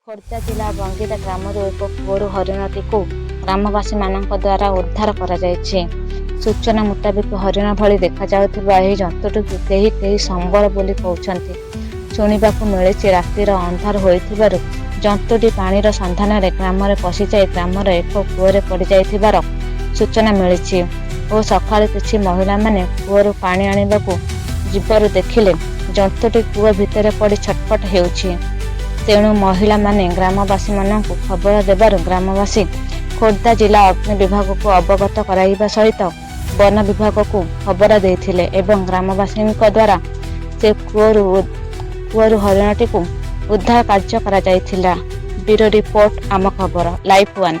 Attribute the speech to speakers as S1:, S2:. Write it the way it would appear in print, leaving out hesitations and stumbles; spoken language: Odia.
S1: ଖୋର୍ଦ୍ଧା ଜିଲ୍ଲା ବଙ୍ଗିରା ଗ୍ରାମରୁ ଏକ କୂଅରୁ ହରିଣଟିକୁ ଗ୍ରାମବାସୀମାନଙ୍କ ଦ୍ୱାରା ଉଦ୍ଧାର କରାଯାଇଛି। ସୂଚନା ମୁତାବିକ ହରିଣ ଭଳି ଦେଖାଯାଉଥିବା ଏହି ଜନ୍ତୁଟିକୁ କେହି କେହି ସମ୍ବଳ ବୋଲି କହୁଛନ୍ତି। ଶୁଣିବାକୁ ମିଳିଛି ରାତିର ଅନ୍ଧାର ହୋଇଥିବାରୁ ଜନ୍ତୁଟି ପାଣିର ସନ୍ଧାନରେ ଗ୍ରାମରେ ପଶିଯାଇ ଗ୍ରାମର ଏକ କୂଅରେ ପଡ଼ିଯାଇଥିବାର ସୂଚନା ମିଳିଛି ଓ ସକାଳେ କିଛି ମହିଳାମାନେ କୂଅରୁ ପାଣି ଆଣିବାକୁ ଯିବାରୁ ଦେଖିଲେ ଜନ୍ତୁଟି କୂଅ ଭିତରେ ପଡ଼ି ଛଟପଟ ହେଉଛି। ତେଣୁ ମହିଳାମାନେ ଗ୍ରାମବାସୀମାନଙ୍କୁ ଖବର ଦେବାରୁ ଗ୍ରାମବାସୀ ଖୋର୍ଦ୍ଧା ଜିଲ୍ଲା ଅଗ୍ନି ବିଭାଗକୁ ଅବଗତ କରାଇବା ସହିତ ବନ ବିଭାଗକୁ ଖବର ଦେଇଥିଲେ ଏବଂ ଗ୍ରାମବାସୀଙ୍କ ଦ୍ୱାରା ସେ କୂଅରୁ ହରିଣଟିକୁ ଉଦ୍ଧାର କାର୍ଯ୍ୟ କରାଯାଇଥିଲା। ବ୍ୟୁରୋ ରିପୋର୍ଟ ଆମ ଖବର ଲାଇଭ 1।